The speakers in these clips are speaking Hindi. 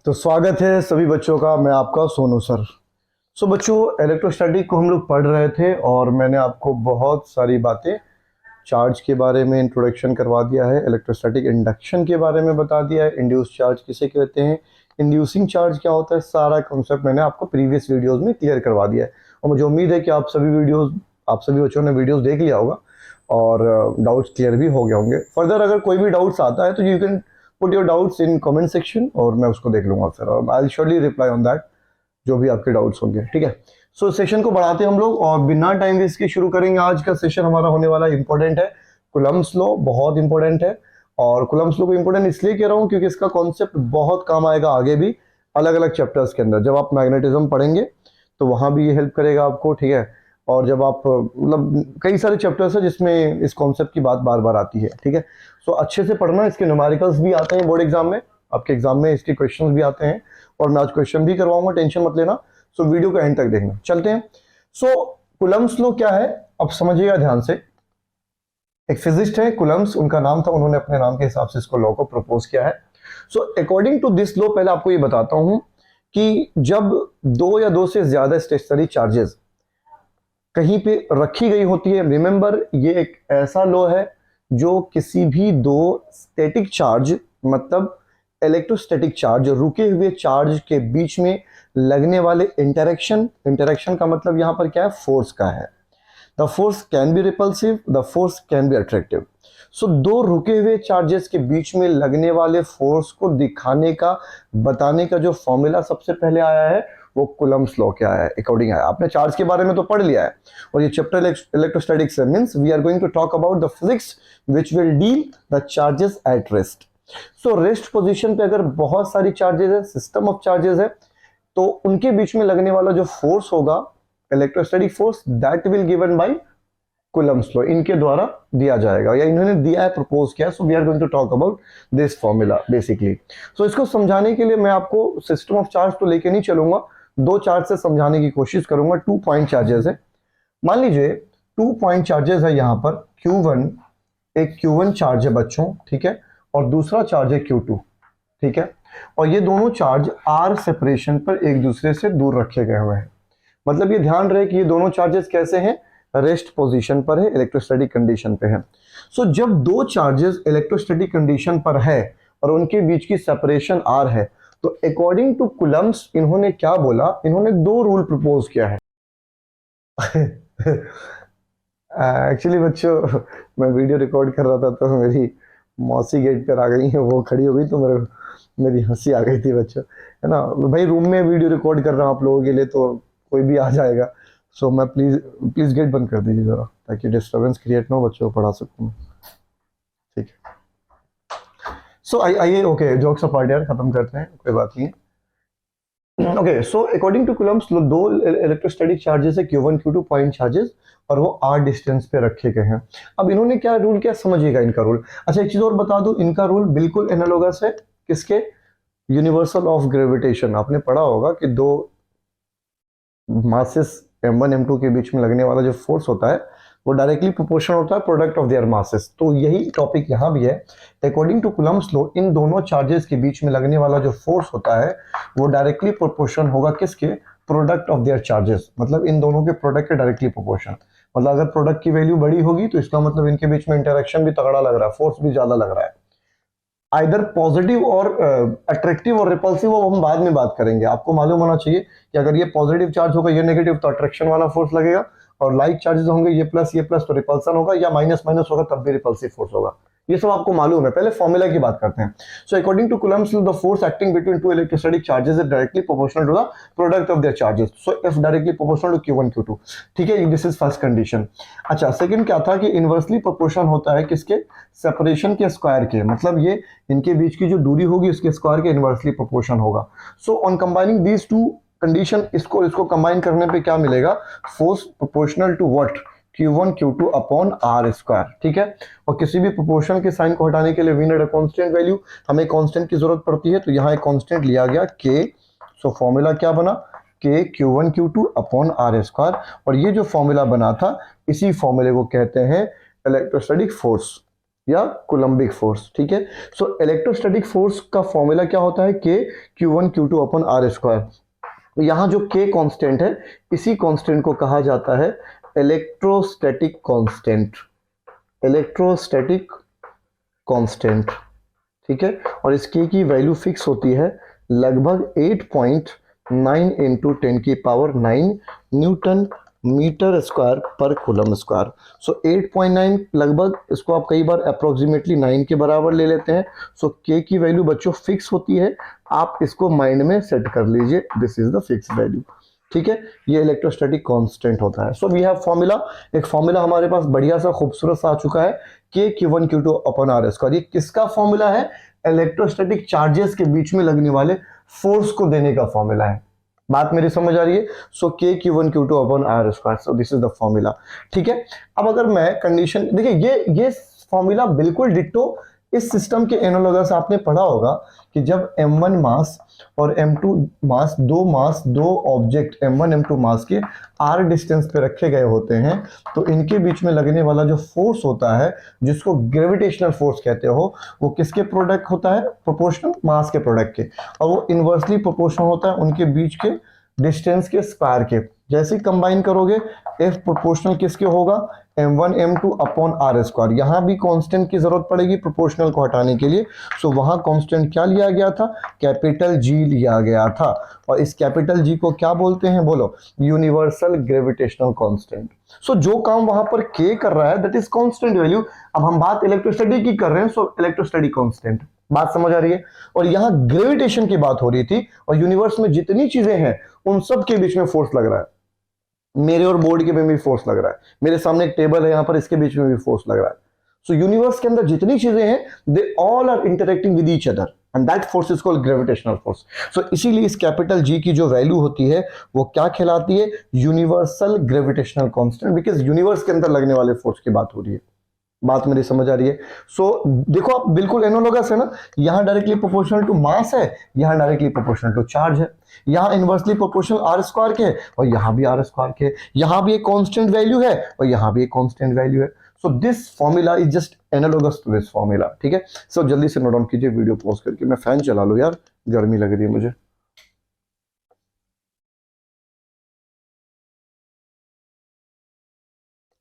तो स्वागत है सभी बच्चों का। मैं आपका सोनू सर। बच्चों, इलेक्ट्रोस्टैटिक को हम लोग पढ़ रहे थे और मैंने आपको बहुत सारी बातें चार्ज के बारे में इंट्रोडक्शन करवा दिया है, इलेक्ट्रोस्टैटिक इंडक्शन के बारे में बता दिया है, इंड्यूस चार्ज किसे कहते हैं, इंड्यूसिंग चार्ज क्या होता है, सारा कॉन्सेप्ट मैंने आपको प्रीवियस वीडियोज़ में क्लियर करवा दिया है। और मुझे उम्मीद है कि आप सभी बच्चों ने वीडियोज़ देख लिया होगा और डाउट्स क्लियर भी हो गए होंगे। फर्दर अगर कोई भी डाउट्स आता है तो you can put your doubts in comment section और मैं उसको देख लूंगा फिर, और I will surely reply on that जो भी आपके डाउट्स होंगे। ठीक है, सेशन को बढ़ाते हैं हम लोग और बिना टाइम वेस्ट के शुरू करेंगे। आज का सेशन हमारा होने वाला इंपॉर्टेंट है, कूलम्ब्स लॉ बहुत इंपॉर्टेंट है। और कूलम्ब्स लॉ को इंपॉर्टेंट इसलिए कह रहा हूँ क्योंकि इसका कॉन्सेप्ट बहुत काम आएगा आगे भी अलग अलग चैप्टर्स के अंदर। जब आप मैग्नेटिज्म पढ़ेंगे तो वहां भी ये हेल्प करेगा आपको। ठीक है, और जब आप मतलब कई सारे चैप्टर्स है जिसमें इस कॉन्सेप्ट की बात बार बार आती है। ठीक है, अच्छे से पढ़ना। इसके न्यूमेरिकल्स भी आते हैं बोर्ड एग्जाम में, आपके एग्जाम में इसके क्वेश्चंस भी आते हैं और मैं आज क्वेश्चन भी करवाऊंगा, टेंशन मत लेना। वीडियो को एंड तक देखना। चलते हैं। कूलम्ब्स लॉ क्या है अब समझिएगा ध्यान से। एक फिजिस्ट है कूलम्ब्स, उनका नाम था, उन्होंने अपने नाम के हिसाब से इसको लॉ को प्रपोज किया है। अकॉर्डिंग टू दिस लॉ, पहले आपको ये बताता हूं कि जब दो या दो से ज्यादा स्टेशनरी चार्जेस कहीं पे रखी गई होती है, रिमेंबर ये एक ऐसा लॉ है जो किसी भी दो स्टैटिक चार्ज मतलब इलेक्ट्रोस्टैटिक चार्ज, रुके हुए चार्ज के बीच में लगने वाले इंटरेक्शन का मतलब यहां पर क्या है, फोर्स का है। The force can be repulsive, the force can be attractive. दो रुके हुए चार्जेस के बीच में लगने वाले फोर्स को दिखाने का, बताने का जो फॉर्मूला सबसे पहले आया है वो कूलम्ब्स लॉ क्या है, अकॉर्डिंग आया। आपने चार्ज के बारे में तो पढ़ लिया है और ये चैप्टर इलेक्ट्रोस्टैटिक्स है, means we are going to talk about the physics which will deal the charges at rest. Rest position पे अगर बहुत सारी चार्जेस है, सिस्टम ऑफ चार्जेस है, तो उनके बीच में लगने वाला जो फोर्स होगा, electrostatic force, that will given by Coulomb's law, इनके द्वारा दिया जाएगा या इन्होंने दिया है, प्रपोज किया। So we are going to talk about this formula basically. इसको समझाने के लिए मैं आपको सिस्टम ऑफ चार्ज तो लेके नहीं चलूंगा, दो चार्ज से समझाने की कोशिश करूंगा। 2 पॉइंट चार्जेस है, मान लीजिए 2 पॉइंट चार्जेस है यहाँ पर। Q1 एक Q1 चार्ज है बच्चों, ठीक है, और दूसरा चार्ज है Q2, ठीक है, और ये दोनों चार्ज R सेपरेशन पर एक दूसरे से दूर रखे गए हुए हैं। मतलब ये ध्यान रहे कि ये दोनों चार्जेस कैसे हैं, रेस्ट पोजीशन पर है, इलेक्ट्रोस्टैटिक कंडीशन पे है। जब दो चार्जेस इलेक्ट्रोस्टैटिक कंडीशन पर है और उनके बीच की सेपरेशन R है, तो अकॉर्डिंग टू कूलम्ब्स इन्होंने क्या बोला, इन्होंने दो रूल प्रपोज किया है। एक्चुअली बच्चों, मैं वीडियो रिकॉर्ड कर रहा था तो मेरी मौसी गेट पर आ गई है, वो खड़ी हो गई तो मेरी हंसी आ गई थी बच्चों, है ना। भाई रूम में वीडियो रिकॉर्ड कर रहा हूँ आप लोगों के लिए, तो कोई भी आ जाएगा। मैं प्लीज गेट बंद कर दीजिए जरा, ताकि डिस्टर्बेंस क्रिएट ना हो, बच्चों को पढ़ा सकूँ। ठीक है, आइए, ओके, जोक्स अपार्ट यार, खत्म करते हैं, कोई बात नहीं है। ओके, अकॉर्डिंग टू कूलम्ब्स दो इलेक्ट्रोस्टैटिक चार्जेस है, Q1 Q2 पॉइंट चार्जेस, और वो R डिस्टेंस पे रखे गए हैं। अब इन्होंने क्या रूल किया, समझिएगा इनका रूल। अच्छा, एक चीज और बता दूं, इनका रूल बिल्कुल एनालोगस है किसके, यूनिवर्सल ऑफ ग्रेविटेशन। आपने पढ़ा होगा कि दो मासेस M1 M2 के बीच में लगने वाला जो फोर्स होता है वो डायरेक्टली प्रोपोर्शनल होता है प्रोडक्ट ऑफ देयर मासेस। तो यही टॉपिक यहाँ भी है। अकॉर्डिंग टू कूलम्ब्स लॉ, इन दोनों चार्जेस के बीच में लगने वाला जो फोर्स होता है वो डायरेक्टली प्रोपोर्शन होगा किसके, प्रोडक्ट ऑफ देयर चार्जेस। मतलब इन दोनों के प्रोडक्ट के डायरेक्टली प्रोपोर्शन। मतलब अगर प्रोडक्ट की वैल्यू बड़ी होगी तो इसका मतलब इनके बीच में इंटरेक्शन भी तगड़ा लग रहा है, फोर्स भी ज्यादा लग रहा है। आइदर पॉजिटिव और अट्रैक्टिव और रिपल्सिव, वो हम बाद में बात करेंगे। आपको मालूम होना चाहिए कि अगर ये पॉजिटिव चार्ज होगा, ये नेगेटिव, तो अट्रैक्शन वाला फोर्स लगेगा, और लाइक चार्जेस होंगे ये प्लस तो रिपल्सन होगा, या माइनस होगा तब भी रिपल्सिव फोर्स होगा। ये सब आपको मालूम है। पहले फॉर्मूला की बात करते हैं। According to Coulomb's law, the force acting between two electrostatic charges is directly proportional to the product of their charges. If directly proportional to Q1 Q2, ठीक है, दिस इज फर्स्ट कंडीशन। अच्छा, सेकंड क्या था कि इनवर्सली प्रोपोर्शन होता है किसके, सेपरेशन के स्क्वायर के। मतलब ये इनके बीच की जो दूरी होगी उसके स्क्वायर के इनवर्सली प्रोपोर्शन होगा। On combining these two condition, इसको कंबाइन करने पे क्या मिलेगा, force proportional to what, Q1 Q2 upon R square, ठीक है। और किसी भी प्रोपोर्शन के साइन को हटाने के लिए we need a constant value, हमें कांस्टेंट की जरूरत पड़ती है, तो यहाँ एक कांस्टेंट लिया गया K। फॉर्मूला क्या बना, K Q1 Q2 upon R square. और ये जो फॉर्मूला बना था, इसी फॉर्मूले को कहते हैं इलेक्ट्रोस्टैटिक फोर्स। या कुलम्बिक फोर्स, ठीक है। सो इलेक्ट्रोस्टैटिक फोर्स का फॉर्मूला क्या होता है, के Q1 Q2 upon R square. यहाँ जो के कांस्टेंट है, इसी कांस्टेंट को कहा जाता है इलेक्ट्रोस्टैटिक कांस्टेंट, इलेक्ट्रोस्टैटिक कांस्टेंट, ठीक है। और इस के की वैल्यू फिक्स होती है लगभग 8.9 इंटू 10⁹ न्यूटन मीटर स्क्वायर पर कूलम स्क्वायर। सो 8.9 लगभग, इसको आप कई बार अप्रोक्सीमेटली 9 के बराबर ले लेते हैं। सो के की वैल्यू बच्चों फिक्स होती है, आप इसको माइंड में सेट कर लीजिए, this is the fix value, ठीक है। ये इलेक्ट्रोस्टैटिक कांस्टेंट होता है। सो वी हैव फॉर्मूला, एक फॉर्मूला हमारे पास बढ़िया सा खूबसूरत सा आ चुका है, के Q1 Q2 upon R square. ये किसका फॉर्मूला है, इलेक्ट्रोस्टैटिक चार्जेस के बीच में लगने वाले फोर्स को देने का फॉर्मूला है। बात मेरी समझ आ रही है। सो k Q1 Q2 upon R square, so this is the formula, ठीक है। अब अगर मैं कंडीशन देखिए, ये फॉर्मूला बिल्कुल डिट्टो इस सिस्टम के एनालॉगस आपने पढ़ा होगा कि जब M1 मास और M2 मास, दो ऑब्जेक्ट M1 M2 मास के r डिस्टेंस पे रखे गए होते हैं, तो इनके बीच में लगने वाला जो फोर्स होता है, जिसको ग्रेविटेशनल फोर्स कहते हो, वो किसके प्रोडक्ट होता है, प्रोपोर्शनल मास के प्रोडक्ट के, और वो इनवर्सली प्रोपोर्शनल होता है उनके बीच के डिस्टेंस के स्क्वायर के। जैसे ही कंबाइन करोगे, F प्रोपोर्शनल किसके होगा, M1 M2 upon R square. यहां भी कांस्टेंट की जरूरत पड़ेगी प्रोपोर्शनल को हटाने के लिए। सो वहां कांस्टेंट क्या लिया गया था, कैपिटल G लिया गया था, और इस कैपिटल G को क्या बोलते हैं, बोलो, यूनिवर्सल ग्रेविटेशनल कांस्टेंट। सो जो काम वहां पर K कर रहा है, दैट इज कांस्टेंट वैल्यू। अब हम बात इलेक्ट्रोस्टैटिक की कर रहे हैं, सो इलेक्ट्रोस्टैटिक कांस्टेंट, बात समझ आ रही है। और यहां ग्रेविटेशन की बात हो रही थी, और यूनिवर्स में जितनी चीजें हैं उन सब के बीच में फोर्स लग रहा है। मेरे और बोर्ड के में भी फोर्स लग रहा है, मेरे सामने एक टेबल है, यहां पर इसके बीच में भी फोर्स लग रहा है। सो यूनिवर्स के अंदर जितनी चीजें हैं, they all are interacting with each other, and that force is called gravitational force. So इसीलिए इस कैपिटल G की जो वैल्यू होती है वो क्या कहलाती है, universal gravitational constant, because universe के अंदर लगने वाले फोर्स की बात हो रही है। बात मेरी समझ आ रही है। सो देखो, आप बिल्कुल एनालॉगस है ना, यहां डायरेक्टली प्रोपोर्शनल टू मास है, यहां डायरेक्टली प्रोपोर्शनल टू चार्ज है, यहां इनवर्सली प्रोपोर्शनल आर स्क्वायर के, और यहां भी आर स्क्वायर के, यहां भी एक कांस्टेंट वैल्यू है और यहां भी एक कांस्टेंट वैल्यू है। So this formula is just analogous to this formula, ठीक है। सो जल्दी से नोट डाउन कीजिए, वीडियो पॉज करके, मैं फैन चला लूं यार, गर्मी लग रही है मुझे।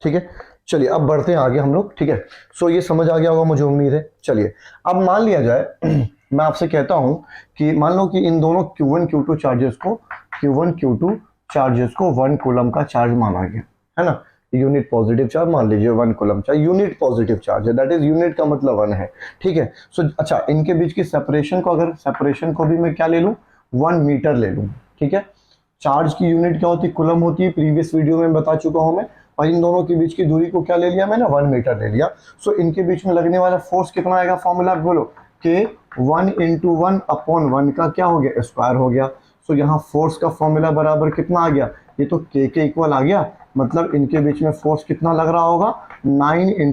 ठीक है, चलिए अब बढ़ते हैं आगे हम लोग, ठीक है। सो ये समझ आ गया होगा मुझे उम्मीद है। चलिए अब मान लिया जाए मैं आपसे कहता हूं कि मान लो कि इन दोनों Q1 Q2 चार्जेस को 1 कूलम का चार्ज माना गया है ना, यूनिट पॉजिटिव चार्ज मान लीजिए 1 coulomb charge, unit positive charge है, दैट इज यूनिट का मतलब 1 है, ठीक है। सो अच्छा, इनके बीच की सेपरेशन को, अगर सेपरेशन को भी मैं क्या ले लूं, 1 मीटर ले लूं, ठीक है। चार्ज की यूनिट क्या होती है, कूलम होती है, प्रीवियस वीडियो में बता चुका हूं मैं, और इन दोनों के बीच की दूरी को क्या ले लिया मैंने, 1 मीटर ले लिया। सो इनके बीच में लगने वाला फोर्स कितना आएगा, फॉर्मूला बोलो, कि 1 × 1 अपॉन 1 का क्या हो गया, स्क्वायर हो गया। सो यहाँ फोर्स का फॉर्मूला बराबर कितना आ गया, ये तो के इक्वल आ गया, मतलब इनके बीच में फोर्स कितना लग रहा होगा, 9 ×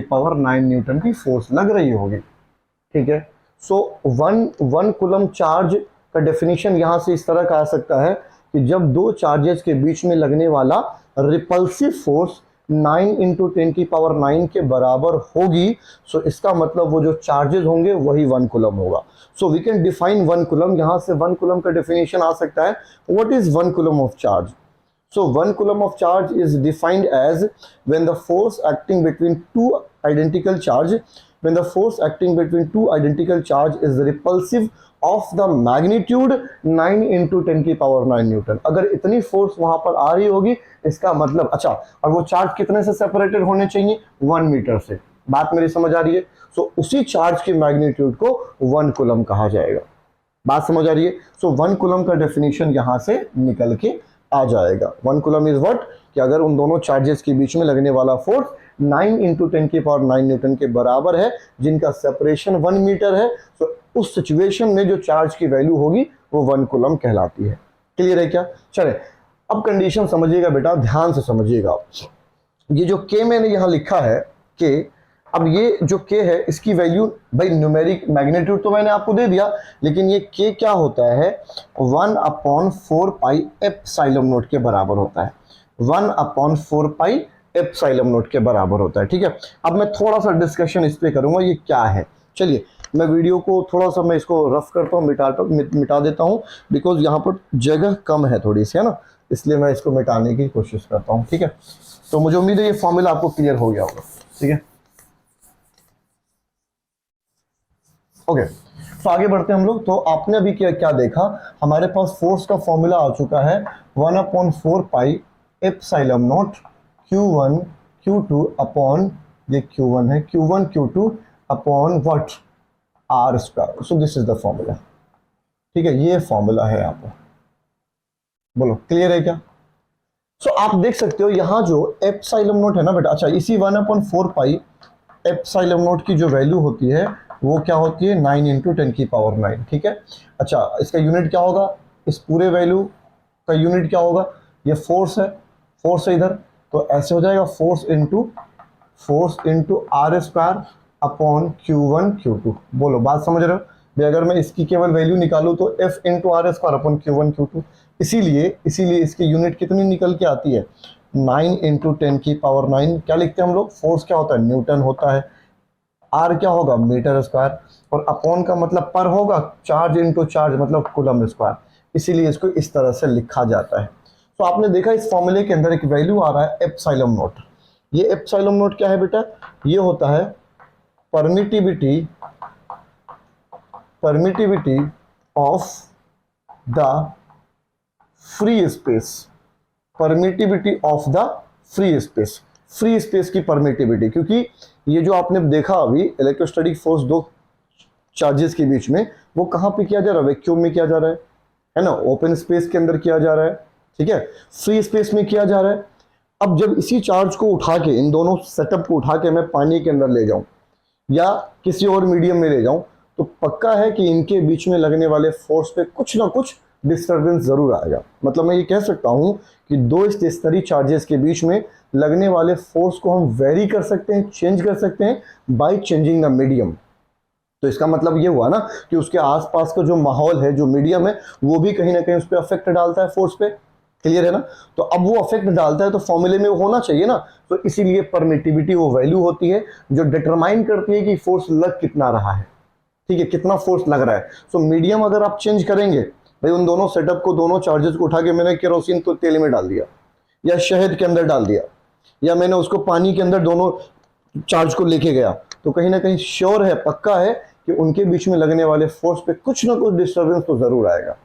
10⁹ न्यूटन की फोर्स लग रही होगी, ठीक है। सो 1 कूलम चार्ज का डेफिनेशन यहां से इस तरह का आ सकता है कि जब दो चार्जेस के बीच में लगने वाला रिपल्सिव फोर्स 9 × 10⁹ के बराबर होगी, सो इसका मतलब वो जो चार्जेस होंगे वही 1 कूलम होगा। So we can define 1 coulomb, यहां से 1 कूलम का डेफिनेशन आ सकता है, what is 1 coulomb of charge. So 1 coulomb of charge is defined as when the force acting between two identical charge is repulsive of the magnitude 9 × 10⁹ Newton. अगर इतनी फोर्स वहां पर आ रही होगी, इसका मतलब, अच्छा, और वो चार्ज कितने से सेपरेटेड होने चाहिए, 1 मीटर से। बात मेरी समझ आ रही है। सो उसी चार्ज की मैग्नीट्यूड को 1 कूलम कहा जाएगा। बात समझ आ रही है। सो 1 कूलम का डेफिनेशन यहां से निकल के आ जाएगा। 1 कूलम इज व्हाट, कि अगर उन दोनों चार्जेस के बीच में लगने वाला फोर्स 9 × 10⁹ न्यूटन के बराबर है, जिनका सेपरेशन 1 मीटर है, तो उस सिचुएशन में जो चार्ज की वैल्यू होगी वो 1 कूलम कहलाती है। क्लियर है क्या। चले अब कंडीशन समझिएगा बेटा, ध्यान से समझिएगा। ये जो के मैंने यहां लिखा है के, अब ये जो के है इसकी वैल्यू, भाई न्यूमेरिक मैग्नीट्यूड तो मैंने आपको दे दिया, लेकिन ये के क्या होता है, 1/4 पाई एप्सिलॉन नॉट के बराबर होता है। 1/4 पाई एप्सिलॉन नॉट के बराबर होता है। ठीक है, अब मैं थोड़ा सा डिस्कशन इस पे करूंगा ये क्या है। चलिए मैं वीडियो को थोड़ा सा मैं इसको रफ करता हूँ, मिटा देता हूँ, बिकॉज यहाँ पर जगह कम है थोड़ी सी, है ना, इसलिए मैं इसको मिटाने की कोशिश करता हूँ। ठीक है, तो मुझे उम्मीद है ये फॉर्मूला आपको क्लियर हो गया होगा। ठीक है, ओके, तो आगे बढ़ते हैं हम लोग। तो आपने अभी क्या क्या देखा, हमारे पास फोर्स का फॉर्मूला आ चुका है 1/4 pi epsilon not Q1 Q2 upon, ये Q1 है, Q1 Q2 upon what, R square. So this is the formula. ठीक है, ये फॉर्मूला है यहाँ पर, बोलो क्लियर है क्या? सो आप देख सकते हो यहाँ जो एप्सिलॉन नॉट है ना बेटा, अच्छा इसी 1/4 पाई एप्सिलॉन नॉट की जो वैल्यू होती है वो क्या होती है, 9 × 10⁹। ठीक है, अच्छा इसका यूनिट क्या होगा, इस पूरे वैल्यू का यूनिट क्या होगा, ये फोर्स है, फोर्स है इधर, तो ऐसे हो जाएगा force into R square upon Q1 Q2। बोलो बात समझ रहे हो भाई? अगर मैं इसकी केवल वैल्यू निकालूं तो F into R square upon Q1 Q2, इसीलिए इसकी यूनिट कितनी निकल के आती है, 9 × 10⁹। क्या लिखते हैं हम लोग, फोर्स क्या होता है, न्यूटन होता है, R क्या होगा, मीटर स्क्वायर, और अपॉन का मतलब पर होगा, चार्ज इंटू चार्ज मतलब कूलम स्क्वायर, इसीलिए इसको इस तरह से लिखा जाता है। तो आपने देखा इस फॉर्मूले के अंदर एक वैल्यू आ रहा है एप्सिलॉन नॉट। ये एप्सिलॉन नॉट क्या है बेटा, ये होता है permittivity of the free space, permittivity of the free space की परमिटिविटी। क्योंकि ये जो आपने देखा अभी इलेक्ट्रोस्टैटिक फोर्स दो चार्जेस के बीच में, वो कहाँ पे किया जा रहा है, वैक्यूम में किया जा रहा है ना, ओपन स्पेस के अंदर किया जा रहा है। ठीक है, फ्री स्पेस में किया जा रहा है। अब जब इसी चार्ज को उठा के, इन दोनों सेटअप को उठा के मैं पानी के अंदर ले जाऊं या किसी और मीडियम में ले जाऊं, तो पक्का है कि इनके बीच में लगने वाले फोर्स पे कुछ ना कुछ डिस्टर्बेंस जरूर आएगा। मतलब मैं ये कह सकता हूं कि दो स्टेशनरी चार्जेस के बीच में लगने वाले फोर्स को हम वेरी कर सकते हैं, चेंज कर सकते हैं बाय चेंजिंग द मीडियम। तो इसका मतलब ये हुआ ना कि उसके आसपास का जो माहौल है, जो मीडियम है, वो भी कहीं ना कहीं उस पर अफेक्ट डालता है फोर्स पे। क्लियर है ना? तो अब वो अफेक्ट डालता है तो फॉर्मूले में वो होना चाहिए ना, तो इसीलिए परमिटिविटी वो वैल्यू होती है जो डिटरमाइन करती है कि फोर्स लग कितना रहा है। ठीक है, कितना फोर्स लग रहा है। सो मीडियम अगर आप चेंज करेंगे भाई, उन दोनों सेटअप को, दोनों चार्जेस को उठा के मैंने केरोसिन तो तेल में डाल दिया या शहद के अंदर डाल दिया, या मैंने उसको पानी के अंदर दोनों चार्ज को लेके गया, तो कहीं ना कहीं श्योर है, पक्का है कि उनके बीच में लगने वाले फोर्स पे कुछ ना कुछ डिस्टर्बेंस तो जरूर आएगा।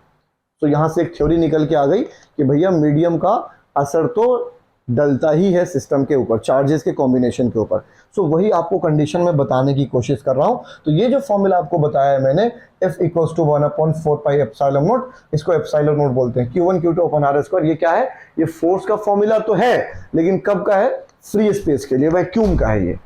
तो यहां से एक थ्योरी निकल के आ गई कि भैया मीडियम का असर तो डलता ही है सिस्टम के ऊपर, चार्जेस के कॉम्बिनेशन के ऊपर। सो वही आपको कंडीशन में बताने की कोशिश कर रहा हूं। तो ये जो फॉर्मूला आपको बताया है मैंने, F = 1/4 पाई एप्सिलॉन नॉट, इसको एप्सिलॉन नॉट बोलते हैं, Q1 Q2 upon R square. ये क्या है, ये फोर्स का फॉर्मूला तो है, लेकिन कब का है, फ्री स्पेस के लिए, वैक्यूम का है ये।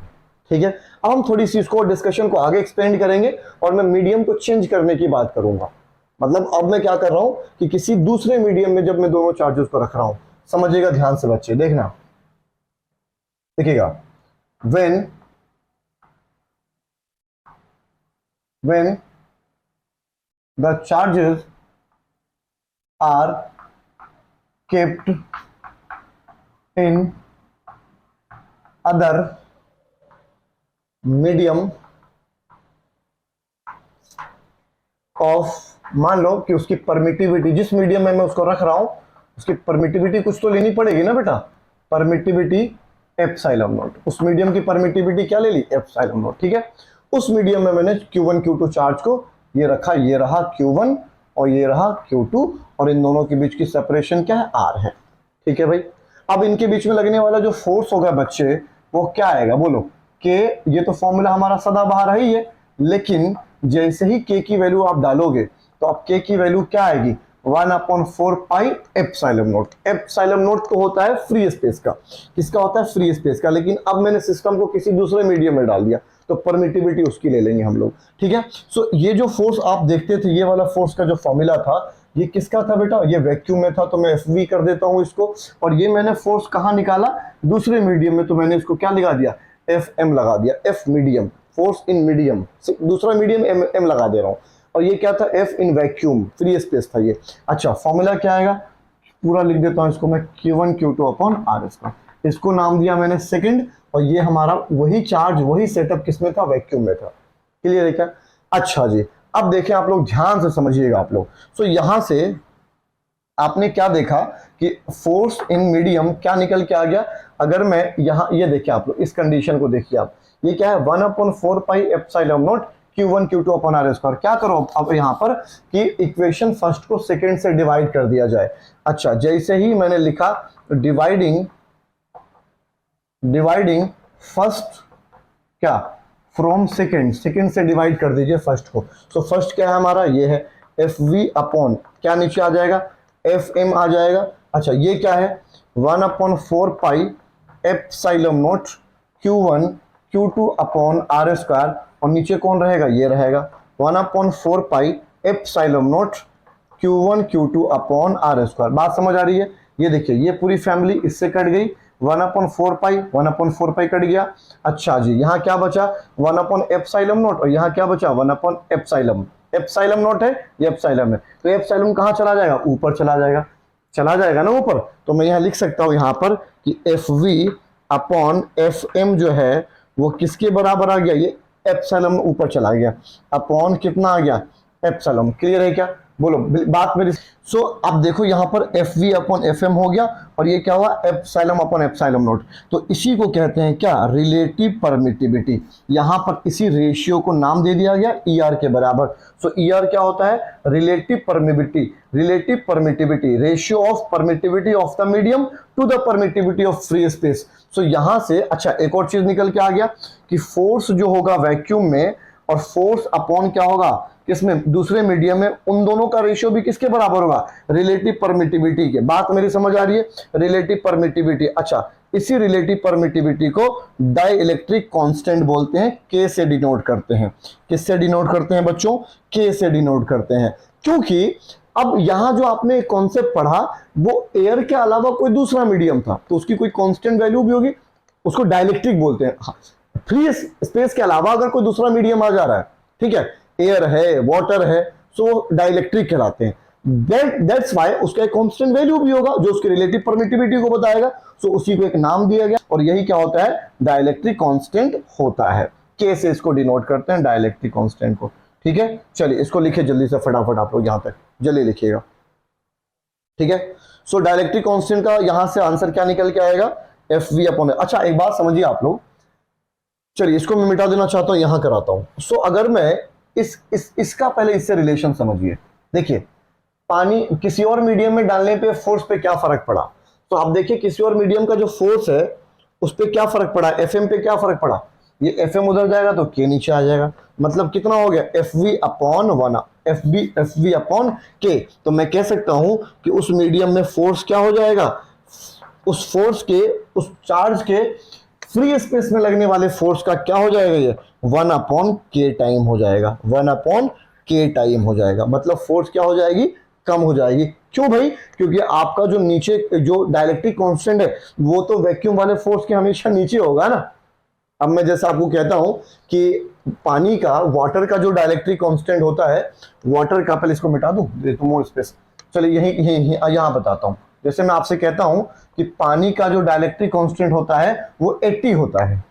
ठीक है, अब हम थोड़ी सी इसको डिस्कशन को आगे एक्सपेंड करेंगे और मैं मीडियम को चेंज करने की बात करूंगा। मतलब अब मैं क्या कर रहा हूं कि किसी दूसरे मीडियम में जब मैं दोनों चार्जेस को रख रहा हूं, समझिएगा ध्यान से बच्चे, देखना, देखिएगा, when the charges are kept in other medium of, मान लो कि उसकी परमिटिविटी, जिस मीडियम में मैं उसको रख रहा हूं उसकी परमिटिविटी कुछ तो लेनी पड़ेगी ना बेटा, परमिटिविटी एप्सिलॉन नॉट, उस मीडियम की परमिटिविटी क्या ले ली, एप्सिलॉन नॉट। ठीक है, उस मीडियम में मैंने Q1 Q2 चार्ज को ये रखा, ये रहा Q1 और ये रहा Q2, और इन दोनों के बीच की सेपरेशन क्या है, R है। ठीक है भाई, अब इनके बीच में लगने वाला जो फोर्स होगा बच्चे, वो क्या आएगा, बोलो, K। ये तो फॉर्मूला हमारा सदाबहार ही है, लेकिन जैसे ही K की वैल्यू आप डालोगे तो अब K की वैल्यू क्या आएगी, 1/4 pi epsilon not. Epsilon not तो होता है फ्री स्पेस का, किसका होता है, फ्री स्पेस का, लेकिन अब मैंने सिस्टम को किसी दूसरे मीडियम में डाल दिया तो परमिटिविटी उसकी ले लेंगे हम लोग। ठीक है, सो ये जो फोर्स आप देखते थे, ये वाला फोर्स का जो फॉर्मूला था, ये किसका था बेटा, ये वैक्यूम में था, तो मैं FV कर देता हूं इसको, और ये मैंने फोर्स कहां निकाला, दूसरे मीडियम में, तो मैंने इसको क्या लगा दिया, FM लगा दिया, F medium, force in medium, दूसरा मीडियम M लगा दे रहा हूं, और ये क्या था, F in vacuum, free space था ये। अच्छा, फॉर्मूला क्या आएगा, पूरा लिख देता हूं इसको मैं, Q1 Q2 upon R square. इसको नाम दिया मैंने सेकंड, और ये हमारा वही चार्ज वही सेटअप किसमें था, वैक्यूम में था। क्लियर है क्या? अच्छा जी, अब देखें आप लोग ध्यान से समझिएगा आप लोग। सो यहां से आपने क्या देखा कि फोर्स इन मीडियम क्या निकल के आ गया। अगर मैं यहां ये देखिए आप लोग, इस कंडीशन को देखिए आप, ये क्या है 1/4 pi epsilon not Q1 Q2 upon R square. क्या करो अब यहां पर कि इक्वेशन फर्स्ट को सेकंड से डिवाइड कर दिया जाए। अच्छा, जैसे ही मैंने लिखा डिवाइडिंग फर्स्ट क्या फ्रॉम सेकंड, सेकंड से डिवाइड कर दीजिए फर्स्ट को। तो फर्स्ट क्या है हमारा, ये है FV अपॉन क्या नीचे आ जाएगा, FM आ जाएगा। अच्छा, ये क्या है 1/4 pi epsilon not Q1 Q2 upon R square, और नीचे कौन रहेगा, ये रहेगा 1/4 pi epsilon not Q1 Q2 upon R square. बात समझ आ रही है? ये देखिए ये पूरी फैमिली इससे कट गई, 1/4 पाई कट गया। अच्छा जी, यहाँ क्या बचा 1/एप्सिलॉन नॉट, और यहाँ क्या बचा 1/एप्सिलॉन। एप्सिलॉन नॉट है, ये एप्सिलॉन है, तो एप्सिलॉन कहाँ चला जाएगा, ऊपर चला जाएगा ना ऊपर। तो मैं यहाँ लिख सकता हूँ यहाँ पर कि FV अपॉन FM जो है वो किसके बराबर आ गया, ये एप्सिलॉन ऊपर चला गया, अपॉन कितना आ गया, एप्सिलॉन। क्लियर है क्या? बोलो बात मेरी। सो अब देखो यहाँ पर FV अपॉन FM हो गया, और ये क्या हुआ एप्सिलॉन अपॉन एप्सिलॉन नॉट। तो इसी को कहते हैं क्या, रिलेटिव परमिटिविटी। यहाँ पर इसी रेशियो को नाम दे दिया गया ER के बराबर। सो ER क्या होता है, relative permittivity, ratio of permittivity of the medium to the permittivity of free space. So यहां से अच्छा एक और चीज निकल के आ गया कि फोर्स जो होगा वैक्यूम में और फोर्स अपॉन क्या होगा किसमें, दूसरे मीडियम में, उन दोनों का रेशियो भी किसके बराबर होगा, रिलेटिव परमिटिविटी के। बात मेरी समझ आ रही है, रिलेटिव परमिटिविटी। अच्छा, इसी रिलेटिव परमिटिविटी को डाइइलेक्ट्रिक कांस्टेंट बोलते हैं, K से डिनोट करते हैं। किससे डिनोट करते हैं बच्चों, K से डिनोट करते हैं। क्योंकि अब यहां जो आपने कॉन्सेप्ट पढ़ा वो एयर के अलावा कोई दूसरा मीडियम था, तो उसकी कोई कांस्टेंट वैल्यू भी होगी, उसको डाइइलेक्ट्रिक बोलते हैं। फ्री स्पेस के अलावा अगर कोई दूसरा मीडियम आ जा रहा है, ठीक है, एयर है, वाटर है, सो डाइइलेक्ट्रिक कहलाते हैं। दैट्स व्हाई उसका एक कांस्टेंट वैल्यू भी होगा जो उसकी रिलेटिव परमिटिविटी को बताएगा। सो उसी को एक नाम दिया गया, और यही क्या होता है, डाइइलेक्ट्रिक कांस्टेंट होता है। K से इसको डिनोट करते हैं, डाइइलेक्ट्रिक कांस्टेंट को। ठीक है, चलिए इसको लिखिए जल्दी से फटाफट, आप लोग यहां तक जल्दी लिखिएगा। ठीक है, सो डाइइलेक्ट्रिक कांस्टेंट का यहां से आंसर क्या निकल के आएगा, FV अपॉन। अच्छा एक बात समझिए आप लोग, चलिए इसको मैं मिटा देना चाहता हूं, यहां कराता हूं। सो अगर मैं इसका पहले इससे रिलेशन समझिए। देखिए पानी किसी और मीडियम में डालने पे फोर्स पे क्या फर्क पड़ा, तो आप देखिए किसी और मीडियम का जो फोर्स है उस पे क्या फर्क पड़ा, FM पे क्या फर्क पड़ा, ये FM उधर जाएगा तो K नीचे आ जाएगा। मतलब कितना हो गया, FV upon 1, FV upon K। तो मैं कह सकता हूं कि उस मीडियम में फोर्स क्या हो जाएगा, उस फोर्स के, उस चार्ज के फ्री स्पेस में लगने वाले फोर्स का क्या हो जाएगा, ये 1/K टाइम हो जाएगा, 1/K टाइम हो जाएगा। मतलब फोर्स क्या हो जाएगी, कम हो जाएगी। क्यों भाई, क्योंकि आपका जो नीचे जो डाइइलेक्ट्रिक कांस्टेंट है वो तो वैक्यूम वाले फोर्स के हमेशा नीचे होगा ना। अब मैं जैसा आपको कहता हूं कि पानी का, वाटर का जो डाइइलेक्ट्रिक कांस्टेंट होता है, वाटर का, पहले इसको मिटा दूं, दे तो मोर स्पेस। चलिए यहां बताता हूं। जैसे मैं आपसे कहता हूं कि पानी का जो डाइइलेक्ट्रिक कांस्टेंट होता है वो 80 होता है।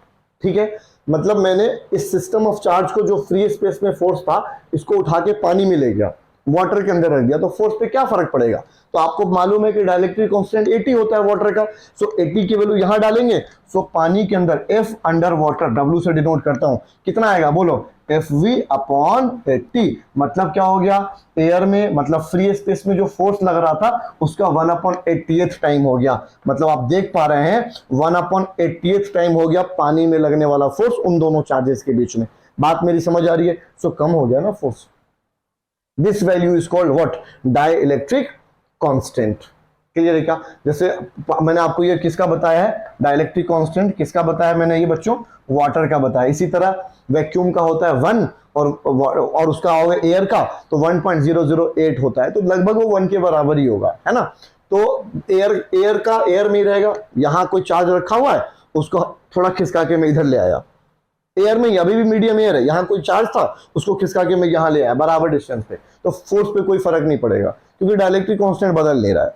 ठीक है, मतलब मैंने इस सिस्टम ऑफ चार्ज को, जो फ्री स्पेस में फोर्स था, इसको उठा के पानी में ले गया, वाटर के अंदर रख दिया, तो फोर्स पे क्या फर्क पड़ेगा। तो आपको मालूम है कि डाइइलेक्ट्रिक कांस्टेंट 80 होता है वाटर का। सो 80 की वैल्यू यहां डालेंगे, सो पानी के अंदर F अंडर वाटर, W से डिनोट करता हूं, कितना आएगा बोलो, FV अपॉन 80। मतलब क्या हो गया, एयर में, मतलब फ्री स्पेस में जो फोर्स लग रहा था उसका 1/80th टाइम हो गया। मतलब आप देख पा रहे हैं 1/80th टाइम हो गया पानी में लगने वाला फोर्स उन दोनों चार्जेस के बीच में। बात मेरी समझ आ रही है? सो कम हो गया ना force. This value is called what, dielectric constant. Clear है क्या? जैसे मैंने आपको ये किसका बताया है, डाइइलेक्ट्रिक कांस्टेंट किसका बताया मैंने, ये बच्चों वाटर का बताया। इसी तरह वैक्यूम का होता है 1, और उसका होगा एयर का तो 1.008 होता है, तो लगभग वो 1 के बराबर ही होगा, है ना। तो एयर में ही रहेगा। यहां कोई चार्ज रखा हुआ है, उसको थोड़ा खिसका के मैं इधर ले आया, एयर में, अभी भी मीडियम एयर है, यहां कोई चार्ज था, उसको खिसका के मैं यहां ले आया बराबर डिस्टेंस पे, तो फोर्स पे कोई फर्क नहीं पड़ेगा, क्योंकि डाइइलेक्ट्रिक कांस्टेंट बदल नहीं रहा है,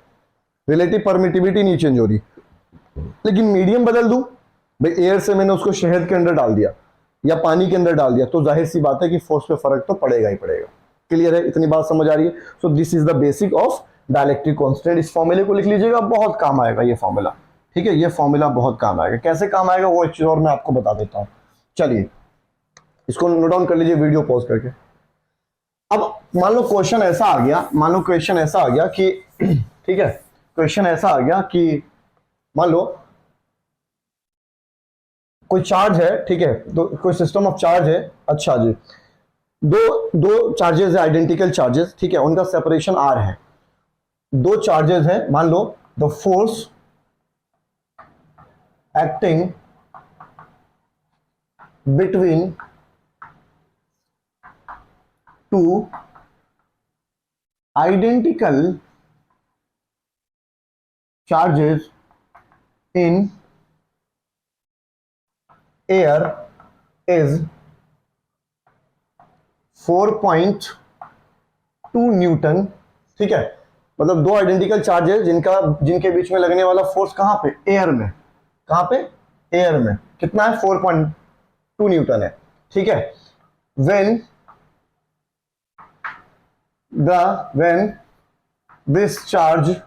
रिलेटिव परमिटिविटी नहीं चेंज हो रही। लेकिन मीडियम बदल दूं, भाई एयर से मैंने उसको शहद के अंदर डाल दिया या पानी के अंदर डाल दिया, तो जाहिर सी बात है कि फोर्स पे फर्क तो पड़ेगा ही पड़ेगा। क्लियर है, इतनी बात समझ आ रही है? So this is the basic of dielectric constant. इस फॉर्मूले को लिख लीजिएगा, बहुत काम आएगा ये फॉर्मूला, ठीक है? ये फॉर्मूला बहुत काम आएगा। कैसे काम आएगा वो एक चीज और मैं आपको बता देता हूं। चलिए इसको नोट डाउन कर लीजिए वीडियो पॉज करके। अब मान लो क्वेश्चन ऐसा आ गया, मान लो क्वेश्चन ऐसा आ गया कि ठीक है, क्वेश्चन ऐसा आ गया कि मान लो कोई चार्ज है, ठीक है, तो कोई सिस्टम ऑफ चार्ज है। अच्छा जी, दो चार्जेस है, आइडेंटिकल चार्जेस, ठीक है, उनका सेपरेशन आर है। दो चार्जेस है, मान लो the force acting between two identical charges in air is 4.2 newton, ठीक है? मतलब दो आइडेंटिकल चार्जेस जिनके बीच में लगने वाला फोर्स कहां पे? एयर में। कहां पे? एयर में। कितना है? 4.2 न्यूटन है, ठीक है? when this charge,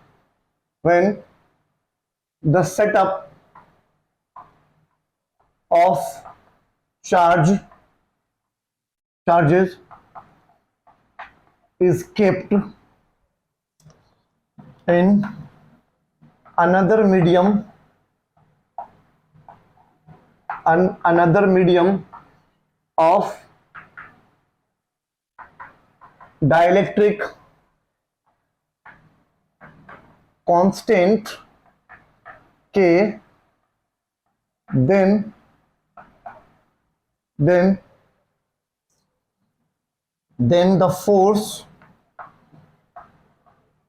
when the setup of charges is kept in another medium of dielectric constant K, then the force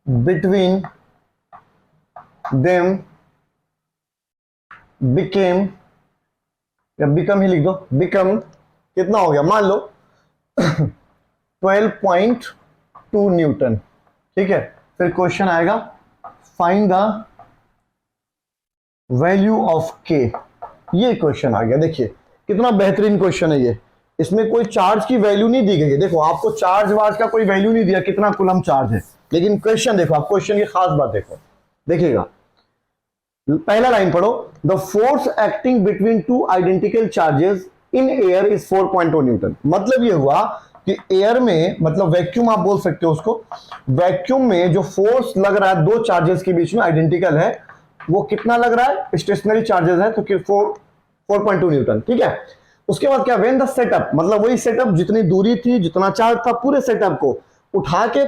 between them became, या become ही लिख दो, become कितना हो गया? मान लो 12.2 न्यूटन, ठीक है? फिर क्वेश्चन आएगा फाइंड द वैल्यू ऑफ के। ये क्वेश्चन आ गया, देखिए कितना बेहतरीन क्वेश्चन है ये। इसमें कोई चार्ज की वैल्यू नहीं दी गई है, देखो आपको चार्ज वार्ज का कोई वैल्यू नहीं दिया कितना कूलम चार्ज है, लेकिन क्वेश्चन देखो, आप क्वेश्चन की खास बात देखो, देखिएगा पहला लाइन पढ़ो, the force acting between two identical charges in air is 4.2 Newton. मतलब ये हुआ कि एयर में, मतलब वैक्यूम आप बोल सकते हो उसको, वैक्यूम में जो फोर्स लग रहा है दो चार्जेस के बीच में आइडेंटिकल है, वो कितना लग रहा है? स्टेशनरी चार्जेस है तो 4.2 न्यूटन, ठीक है? उसके बाद क्या? व्हेन द सेटअप, मतलब वही सेटअप, जितनी दूरी थी, जितना चार्ज था, पूरे सेटअप को उठा के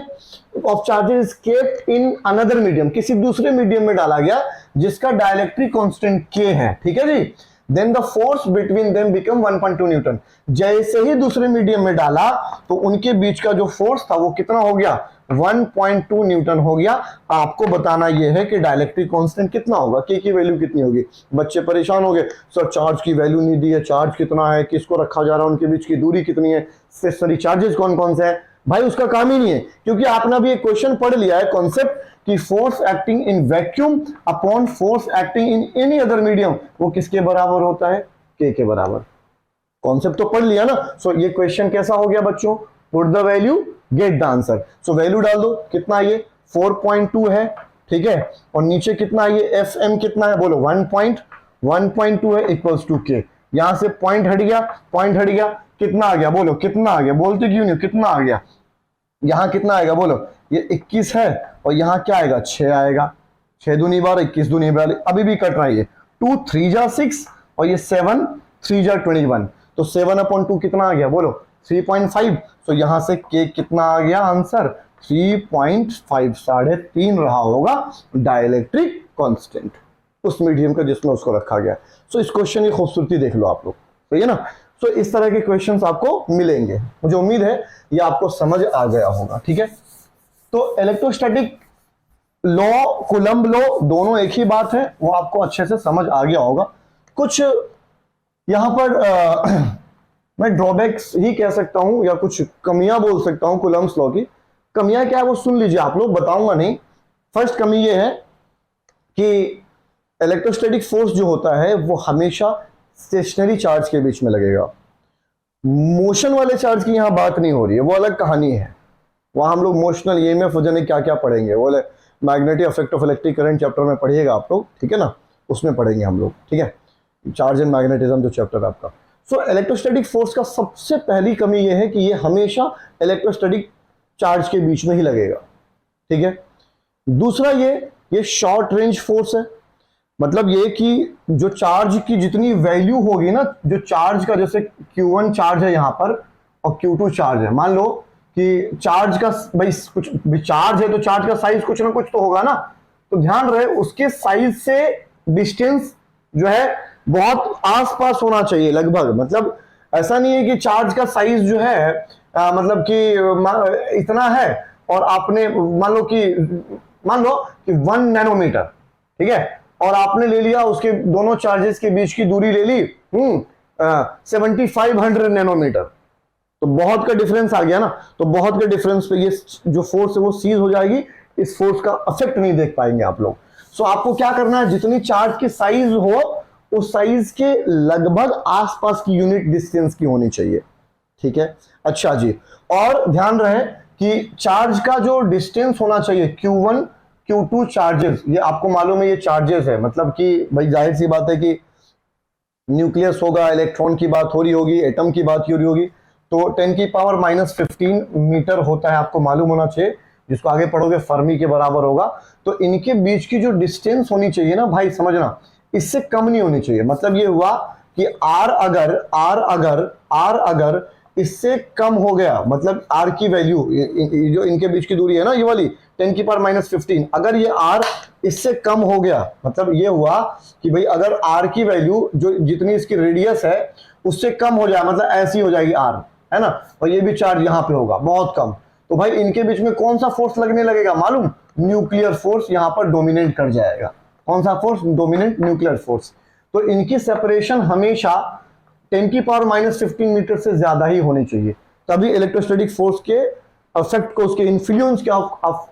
of charges kept in another medium, किसी दूसरे मीडियम में डाला गया जिसका डाइलेक्ट्रिक कांस्टेंट के है, ठीक है जी? Then the force between them become 1.2 newton. जैसे ही दूसरे मीडियम में डाला तो उनके बीच का जो फोर्स था वो कितना हो गया? 1.2 न्यूटन हो गया। आपको बताना यह है कि डाइलेक्ट्रिक कांस्टेंट कितना होगा, के की वैल्यू कितनी होगी। बच्चे परेशान हो गए, सर चार्ज की वैल्यू नहीं दी है, चार्ज कितना है, किसको रखा जा रहा है, उनके बीच की दूरी कितनी है, स्टेशनरी चार्जेस कौन कौन से हैं। भाई उसका काम ही नहीं है, क्योंकि आपने अभी एक क्वेश्चन पढ़ लिया है, कॉन्सेप्ट कि force acting in vacuum upon force acting in any other medium, वो किसके बराबर होता है? के के बराबर। कॉन्सेप्ट तो पढ़ लिया ना। सो ये क्वेश्चन कैसा हो गया बच्चों? Put the value, get the answer. So value डाल दो, कितना ये 4.2 है, ठीक है? और नीचे कितना ये एफ एम कितना है? बोलो 1.2 है इक्वल्स टू के। यहां से पॉइंट हट गया, पॉइंट हट गया, कितना आ गया? बोलो कितना आ गया? बोलते क्यों नहीं? कितना आ गया? यहां कितना आएगा? बोलो ये 21 है और यहां क्या आएगा? 6 आएगा। 6 दूनी 12, 21 दूनी 42, अभी भी कट रहा है ये। 2 3 जा 6 और ये 7 3 जा 21, तो 7/2 कितना आ गया? बोलो 3.5। तो यहां से के कितना आ गया आंसर? 3.5, 3.5 रहा होगा डाइलेक्ट्रिक कांस्टेंट उस मीडियम का जिसमें उसको रखा गया। सो इस क्वेश्चन की खूबसूरती देख लो आप लोग, सही है ना? सो इस तरह के क्वेश्चंस आपको मिलेंगे, मुझे उम्मीद है ये आपको समझ आ गया होगा, ठीक है? तो इलेक्ट्रोस्टैटिक लॉ, कूलम्ब लॉ, दोनों एक ही बात है, वो आपको अच्छे से समझ आ गया होगा। कुछ यहां पर मैं ड्रॉबैक्स ही कह सकता हूं या कुछ कमियां बोल सकता हूं कूलम्ब्स लॉ की। कमियां क्या है वो सुन लीजिए आप लोग, बताऊंगा नहीं। फर्स्ट कमी ये है कि इलेक्ट्रोस्टैटिक फोर्स जो होता है वो हमेशा स्टेशनरी चार्ज के बीच में लगेगा। मोशन वाले चार्ज की यहां बात नहीं हो रही है, वो अलग कहानी है। वहां हम लोग मोशनल ईएमएफ जाने क्या क्या पढ़ेंगे, वो magnetic effect of electric current chapter में पढ़िएगा आप लोग, ठीक है ना, उसमें पढ़ेंगे हम लोग, ठीक है, चार्ज एंड मैग्नेटिज्म जो चैप्टर है आपका। सो इलेक्ट्रोस्टैटिक फोर्स का सबसे पहली कमी ये है कि ये हमेशा इलेक्ट्रोस्टैटिक चार्ज के बीच में ही लगेगा, ठीक है। दूसरा ये शॉर्ट रेंज फोर्स है, मतलब ये कि जो चार्ज की जितनी वैल्यू होगी ना, जो चार्ज का, जैसे Q1 चार्ज है यहां पर और Q2 चार्ज है, मान लो कि चार्ज का भाई कुछ भी चार्ज है तो चार्ज का साइज कुछ ना कुछ तो होगा ना, तो ध्यान रहे उसके साइज से डिस्टेंस जो है बहुत आसपास होना चाहिए लगभग। मतलब ऐसा नहीं है कि चार्ज का साइज जो है मतलब कि इतना है और आपने मान लो कि 1 नैनोमीटर, ठीक है, और आपने ले लिया उसके दोनों चार्जेस के बीच की दूरी ले ली 7500 नैनोमीटर, तो बहुत का डिफरेंस आ गया ना। तो बहुत के डिफरेंस पे ये जो फोर्स है वो सीज हो जाएगी, इस फोर्स का इफेक्ट नहीं देख पाएंगे आप लोग। सो आपको क्या करना है, जितनी चार्ज की साइज हो उस साइज के लगभग आसपास की यूनिट डिस्टेंस की होनी चाहिए, ठीक है। अच्छा जी, और ध्यान रहे कि चार्ज का जो डिस्टेंस होना चाहिए Q1 Q2 चार्जेस, ये आपको मालूम है ये चार्जेस है, मतलब कि भाई जाहिर सी बात है कि न्यूक्लियस होगा, इलेक्ट्रॉन की बात हो रही होगी, एटम की बात हो रही होगी, तो 10⁻⁻15 मीटर होता है, आपको मालूम होना चाहिए, जिसको आगे पढ़ोगे फर्मी के बराबर होगा। तो इनके बीच की जो डिस्टेंस होनी चाहिए ना भाई, समझना, इससे कम नहीं होनी चाहिए। मतलब ये हुआ कि R अगर इससे कम हो गया, मतलब R की वैल्यू, जो इनके बीच की दूरी है ना ये वाली 10⁻⁻15, अगर ये R इससे कम हो गया, मतलब ये हुआ कि भाई अगर R की वैल्यू जो जितनी इसकी रेडियस है उससे कम हो जाए, मतलब ऐसी हो जाएगी R, है ना, और ये भी चार्ज यहां पे होगा बहुत कम, तो भाई इनके बीच में कौन सा फोर्स लगने लगेगा मालूम, न्यूक्लियर फोर्स यहां पर डोमिनेट कर जाएगा। कौन सा फोर्स? Dominant nuclear force. तो इनकी सेपरेशन हमेशा 10⁻⁻15 मीटर से ज्यादा ही होनी चाहिए, तभी इलेक्ट्रोस्टैटिक फोर्स के इफेक्ट को, उसके इन्फ्लुएंस के आप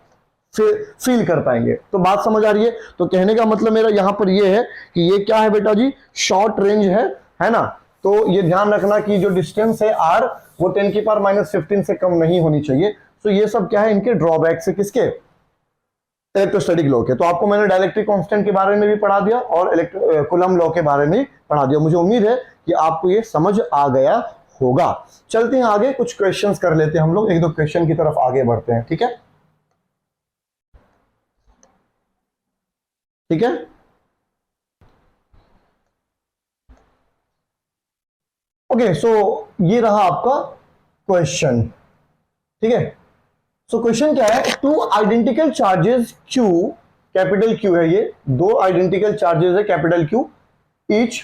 फील कर पाएंगे। तो बात समझ आ रही है? तो कहने का मतलब मेरा यहां पर ये है कि ये क्या है बेटा जी, शॉर्ट रेंज है ना। तो ये ध्यान रखना कि जो डिस्टेंस है R वो 10⁻⁻15 से कम नहीं होनी चाहिए। तो ये सब क्या है, इनके ड्रॉबैक से, किसके, इलेक्ट्रोस्टैटिक लॉ के। तो आपको मैंने डाइलेक्ट्रिक कांस्टेंट के बारे में भी पढ़ा दिया और कूलम्ब लॉ के बारे में पढ़ा दिया। मुझे उम्मीद है कि आपको ये समझ आ गया होगा। चलते हैं आगे, कुछ क्वेश्चंस कर लेते हैं हम लोग, एक दो क्वेश्चन की तरफ आगे बढ़ते हैं, ठीक है, ठीक है। ओके, सो ये रहा आपका क्वेश्चन, ठीक है। सो क्वेश्चन क्या है, two identical charges Q, capital Q है, ये दो आइडेंटिकल चार्जेस है capital Q, each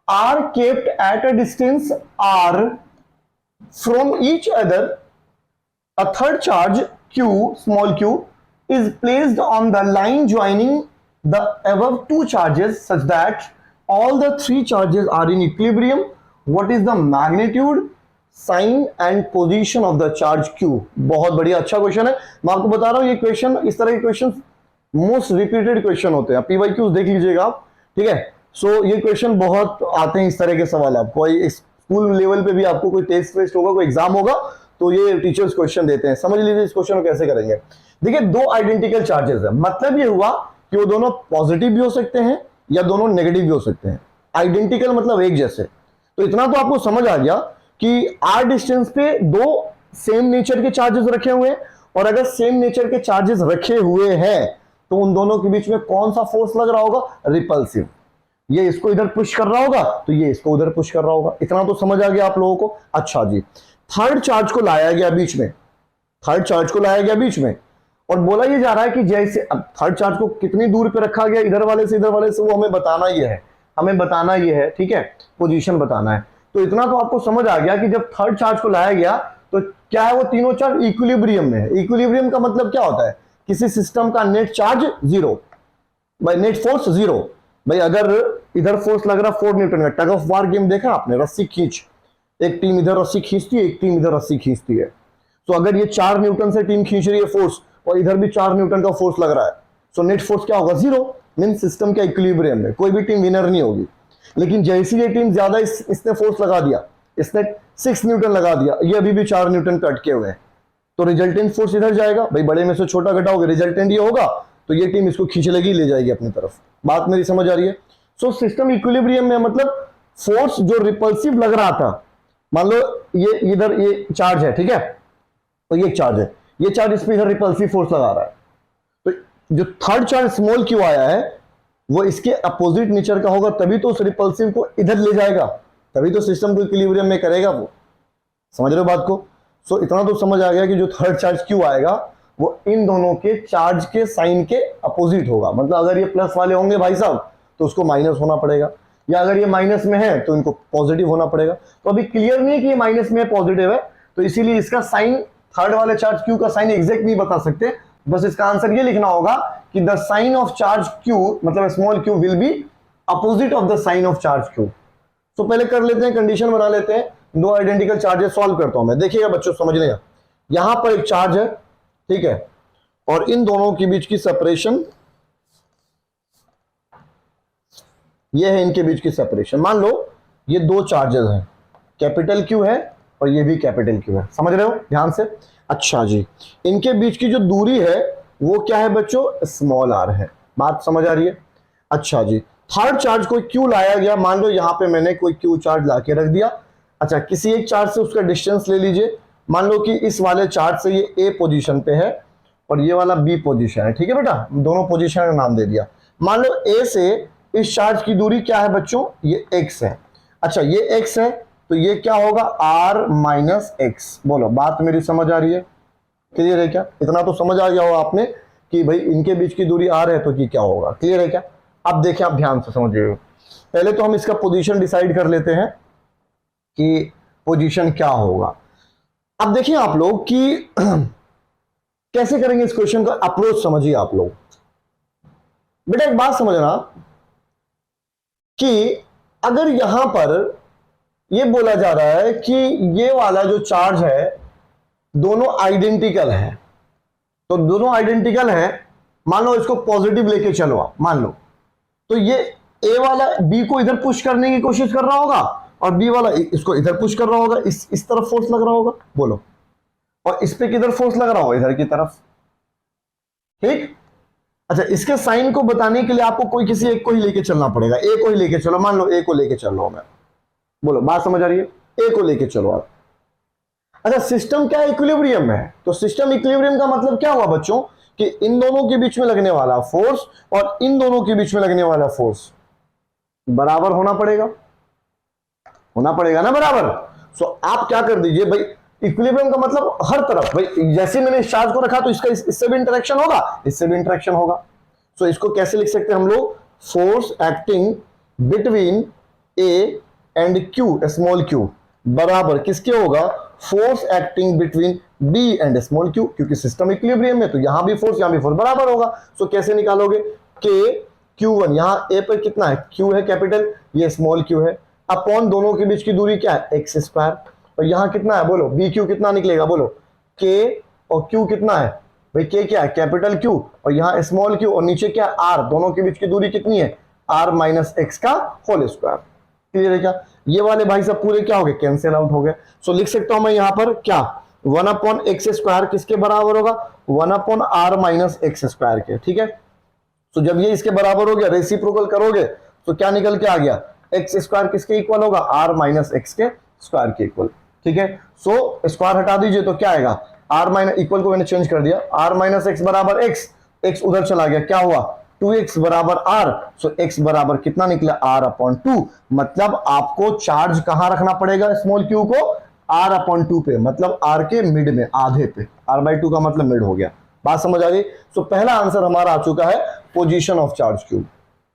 are kept at a distance R from each other, a third charge Q, small q, is placed on the line joining the above two charges such that all the three charges are in equilibrium. What is the magnitude, sign and position of the charge Q? बहुत बढ़िया, अच्छा क्वेश्चन है। मैं आपको बता रहा हूं ये क्वेश्चन, इस तरह के क्वेश्चन मोस्ट रिपीटेड क्वेश्चन होते हैं, PYQs देख लीजिएगा आप, ठीक है। सो ये क्वेश्चन बहुत आते हैं, इस तरह के सवाल आपको स्कूल लेवल पे भी आपको कोई टेस्ट होगा, कोई एग्जाम होगा, तो ये टीचर्स क्वेश्चन देते हैं। समझ लीजिए इस क्वेश्चन को कैसे करेंगे। देखिए, दो आइडेंटिकल चार्जेस है, मतलब ये हुआ कि वो दोनों पॉजिटिव भी हो सकते हैं या दोनों नेगेटिव भी हो सकते हैं। आइडेंटिकल मतलब एक जैसे। तो इतना तो आपको समझ आ गया कि R डिस्टेंस पे दो सेम नेचर के चार्जेस रखे हुए हैं, और अगर सेम नेचर के चार्जेस रखे हुए हैं तो उन दोनों के बीच में कौन सा फोर्स लग रहा होगा, रिपल्सिव। ये इसको इधर पुश कर रहा होगा तो ये इसको उधर पुश कर रहा होगा। इतना तो समझ आ गया आप लोगों को। अच्छा जी, थर्ड चार्ज को लाया गया बीच में, थर्ड चार्ज को लाया गया बीच में, और बोला ये जा रहा है कि जैसे अब थर्ड चार्ज को कितनी दूर पे रखा गया, इधर वाले से वो हमें बताना ये है, हमें बताना ये है, ठीक है, पोजीशन बताना है। तो इतना तो आपको समझ आ गया कि जब थर्ड चार्ज को लाया गया तो क्या है, वो तीनों चार्ज इक्विलिब्रियम में है। इक्विलिब्रियम का मतलब क्या होता है, किसी सिस्टम का नेट चार्ज जीरो, भाई नेट फोर्स जीरो। भाई अगर इधर फोर्स लग रहा 4 न्यूटन का, टग ऑफ वार गेम देखा आपने, रस्सी खींच, एक टीम इधर रस्सी खींचती है, एक टीम इधर रस्सी खींचती है। तो अगर ये 4 न्यूटन से टीम खींच रही है फोर्स और इधर भी 4 न्यूटन का फोर्स लग रहा है, तो नेट फोर्स क्या होगा, जीरो। मीन सिस्टम के इक्विलिब्रियम में कोई भी टीम विनर नहीं होगी। लेकिन जैसी ये टीम ज्यादा इसने फोर्स लगा दिया, इसने 6 न्यूटन लगा दिया, ये अभी भी 4 न्यूटन पे अटके हुए हैं, तो रिजल्टेंट फोर्स इधर जाएगा। भाई बड़े में से छोटा घटाओगे, रिजल्टेंट ये होगा, तो ये टीम इसको खींच लेगी, ले जाएगी अपनी तरफ। बात मेरी समझ आ रही है? सो सिस्टम इक्विलिब्रियम में मतलब फोर्स जो रिपल्सिव लग रहा था, मान लो ये इधर ये चार्ज है, ठीक है, तो ये चार्ज है, ये चार्ज इस पे इधर रिपल्सिव फोर्स लगा रहा है, तो जो थर्ड चार्ज स्मॉल क्यू आया है वो इसके अपोजिट नेचर का होगा, तभी तो उस रिपल्सिव को इधर ले जाएगा, तभी तो सिस्टम को इक्विलिब्रियम में करेगा वो। समझ रहे हो बात को? सो इतना तो समझ आ गया कि जो थर्ड चार्ज क्यू आएगा वो इन दोनों के चार्ज के साइन के अपोजिट होगा। मतलब अगर ये प्लस वाले होंगे भाई साहब तो उसको माइनस होना पड़ेगा, या अगर ये माइनस में है तो इनको पॉजिटिव होना पड़ेगा। तो अभी क्लियर नहीं है कि ये माइनस में है पॉजिटिव है, तो इसीलिए इसका साइन, थर्ड वाले चार्ज क्यू का साइन एग्जैक्ट नहीं बता सकते, बस इसका आंसर ये लिखना होगा कि the sign of charge q मतलब small q will be opposite of the sign of charge q. तो पहले कर लेते हैं, कंडीशन बना लेते हैं, दो आइडेंटिकल चार्जेस सॉल्व करता हूं मैं। देखिएगा बच्चों समझने का, यहां पर एक चार्ज है, ठीक है, और इन दोनों के बीच की सेपरेशन ये है, इनके बीच की सेपरेशन। मान लो ये दो चार्जेस हैं, कैपिटल क्यू है और ये भी कैपिटल क्यू है, समझ रहे हो ध्यान से? अच्छा जी, इनके बीच की जो दूरी है वो क्या है बच्चों? स्मॉल आर है। बात समझ आ रही है? अच्छा जी, थर्ड चार्ज कोई क्यू लाया गया, मान लो यहां पे मैंने कोई क्यू चार्ज ला के रख दिया। अच्छा, किसी एक चार्ज से उसका डिस्टेंस ले लीजिए, मान लो कि इस वाले चार्ज से ये ए पोजीशन पे है और ये वाला बी पोजीशन है, ठीक है बेटा, दोनों पोजीशन का नाम दे दिया। मान लो ए से इस चार्ज की दूरी क्या है बच्चों? ये x है। अच्छा, ये x है तो ये क्या होगा? r minus x. बोलो बात मेरी समझ आ रही है? क्लियर है क्या? इतना तो समझ आ गया हो आपने कि भाई इनके बीच की दूरी r है तो ये क्या होगा? क्लियर है क्या? अब देखें, आप ध्यान से समझिए। पहले तो हम इसका पोजीशन डिसाइड कर लेते हैं कि पोजीशन क्या होगा। अब देखिए आप लोग कि कैसे करेंगे इस क्वेश्चन का अप्रोच, समझिए आप लोग। बेटा एक बात समझना कि अगर यहां पर यह बोला जा रहा है कि ये वाला जो चार्ज है दोनों आइडेंटिकल है, तो दोनों आइडेंटिकल है, मान लो इसको पॉजिटिव लेके चलो आप, मान लो, तो ये ए वाला बी को इधर पुश करने की कोशिश कर रहा होगा और बी वाला इसको इधर पुश कर रहा होगा, इस तरफ फोर्स लग रहा होगा, बोलो, और इस पे किधर फोर्स लग रहा होगा? इधर की तरफ, ठीक। अच्छा, इसके साइन को बताने के लिए आपको कोई किसी एक को ही लेके चलना पड़ेगा, ए को ही लेके चलो, मान लो ए को लेके चल रहा हूं मैं, बोलो बात समझ आ रही है? ए को लेके चलो आप। अच्छा, सिस्टम क्या इक्विलिब्रियम में है, तो सिस्टम इक्विलिब्रियम का मतलब क्या हुआ बच्चों कि इन दोनों के बीच में लगने वाला फोर्स और इन दोनों के बीच में लगने वाला फोर्स बराबर होना पड़ेगा, होना पड़ेगा ना बराबर। सो आप क्या कर दीजिए भाई, इक्विलिब्रियम का मतलब हर तरफ, भाई जैसे मैंने इस चार्ज को रखा तो इसका इससे भी इंटरेक्शन होगा, इससे भी इंटरेक्शन होगा। सो इसको कैसे लिख सकते हैं हम लोग? Force acting between A and Q, small Q, बराबर किसके होगा? Force acting between B and small Q, क्योंकि सिस्टम इक्विलिब्रियम में तो यहां भी फोर्स यहां भी फोर्स बराबर होगा। सो कैसे निकालोगे? के Q1, यहां ए पर कितना है? Q है कैपिटल, ये स्मॉल Q है, अपॉन दोनों के बीच की दूरी क्या है? एक्स स्क्वायर, और यहां कितना है? बोलो बी क्यू कितना निकलेगा? बोलो के, और क्यू कितना है भाई? के क्या है? कैपिटल क्यू, और यहां स्मॉल क्यू, और नीचे क्या? आर, दोनों के बीच की दूरी कितनी है? आर माइनस एक्स का होल स्क्वायर। क्लियर है क्या? ये वाले भाई सब पूरे क्या हो गए? कैंसिल आउट हो गए। सो लिख सकता हूं मैं यहां पर क्या? 1 अपॉन एक्स स्क्वायर किसके बराबर होगा? 1 upon R minus X square के, ठीक है। तो जब ये इसके बराबर हो गया, रेसिप्रोकल करोगे तो क्या निकल के आ गया? एक्स स्क्वायर किसके इक्वल होगा? आर माइनस एक्स के स्क्वायर के इक्वल, ठीक है। सो स्क्वायर हटा दीजिए तो क्या आएगा? आर माइनस, इक्वल को मैंने चेंज कर दिया, आर माइनस एक्स बराबर एक्स, एक्स उधर चला गया, क्या हुआ? 2x बराबर आर। सो x बराबर कितना निकला? R upon 2। मतलब आपको चार्ज कहां रखना पड़ेगा स्मॉल क्यू को? आर अपॉन 2 पे, मतलब आर के मिड में, आधे पे, आर बाई 2 का मतलब मिड हो गया। बात समझ आ गई? सो पहला आंसर हमारा आ चुका है position of charge Q.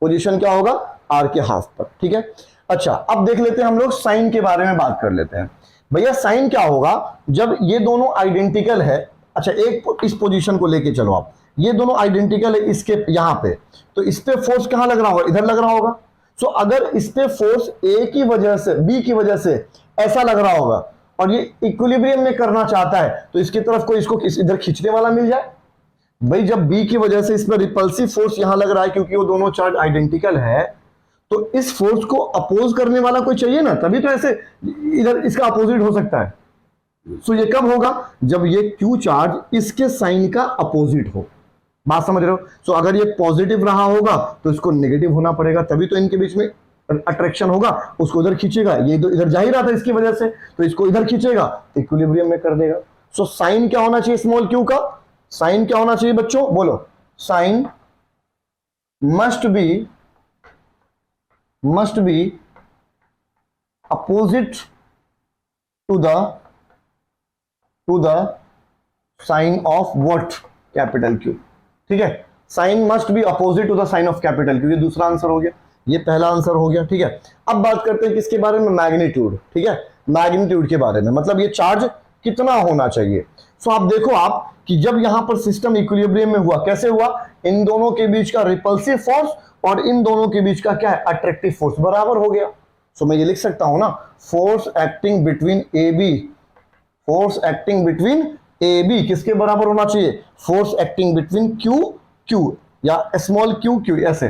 Position क्या होगा? आर के हाफ पर, ठीक है। अच्छा, अब देख लेते हैं हम लोग साइन के बारे में बात कर लेते हैं। भैया साइन क्या होगा जब ये दोनों आइडेंटिकल है? अच्छा, एक इस पोजीशन को लेके चलो आप, ये दोनों आइडेंटिकल है इसके यहां पे, तो इस पे फोर्स कहां लग रहा होगा? इधर लग रहा होगा। सो अगर इस पे फोर्स ए की वजह से, बी की वजह से ऐसा लग रहा होगा और ये इक्विलिब्रियम में करना चाहता है, तो इसकी तरफ कोई इसको इधर खींचने वाला मिल जाए, भाई जब बी की वजह से इसमें रिपल्सिव फोर्स यहां लग रहा है क्योंकि वो दोनों चार्ज आइडेंटिकल है, तो इस फोर्स को अपोज करने वाला कोई चाहिए ना, तभी तो ऐसे इधर इसका अपोजिट हो सकता है। सो ये कब होगा, जब ये क्यू चार्ज इसके साइन का अपोजिट हो। बात समझ रहे हो? सो अगर ये पॉजिटिव रहा होगा तो इसको नेगेटिव होना पड़ेगा, तभी तो इनके बीच में अट्रैक्शन होगा, उसको इधर खींचेगा, ये इधर जा ही रहा था इसकी वजह से, तो इसको इधर खींचेगा, इक्विलिब्रियम में कर देगा। सो साइन क्या होना चाहिए स्मॉल क्यू का? साइन क्या होना चाहिए बच्चों, बोलो? Sign must be opposite to the sign of what? Capital Q. ठीक है, sign must be opposite to the sign of capital Q. ये दूसरा आंसर हो गया, ये पहला आंसर हो गया। ठीक है, अब बात करते हैं किसके बारे में? मैग्नीट्यूड। ठीक है, मैग्नीट्यूड के बारे में, मतलब ये चार्ज कितना होना चाहिए। सो आप देखो आप कि जब यहां पर सिस्टम इक्विलिब्रियम में हुआ, कैसे हुआ? इन दोनों के बीच का रिपल्सिव फोर्स और इन दोनों के बीच का क्या है? अट्रैक्टिव फोर्स बराबर हो गया। सो मैं ये लिख सकता हूं ना, force acting between A B, force acting between A B किसके बराबर होना चाहिए? Force acting between Q Q या स्मॉल क्यू क्यू, ऐसे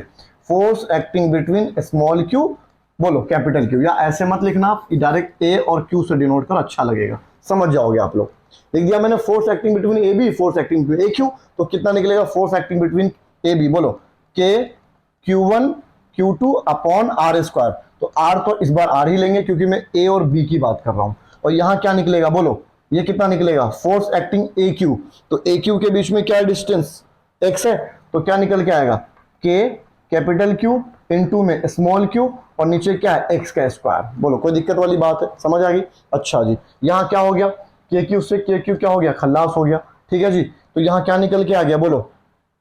force acting between small Q, बोलो कैपिटल क्यू, या ऐसे मत लिखना आप, डायरेक्ट ए और क्यू से डिनोट कर अच्छा लगेगा, समझ जाओगे आप लोग। लिख दिया मैंने force acting between A B, force acting between A Q, तो कितना निकलेगा? Force acting between A B, बोलो के Q1 Q2 अपॉन आर स्क्वायर। तो आर तो इस बार आर ही लेंगे क्योंकि मैं ए और बी की बात कर रहा हूं। और यहां क्या निकलेगा, बोलो? ये कितना निकलेगा? फोर्स एक्टिंग ए क्यू, तो ए क्यू के बीच में क्या डिस्टेंस? एक्स है, तो क्या निकल के आएगा? के कैपिटल क्यू इनटू में स्मॉल क्यू, और नीचे क्या है? एक्स का स्क्वायर। बोलो कोई दिक्कत वाली बात है? समझ आ गई? अच्छा जी, यहां क्या हो गया? के क्यू से के क्यू क्या हो गया? खल्लास हो गया। ठीक है जी, तो यहां क्या निकल के आ गया, बोलो?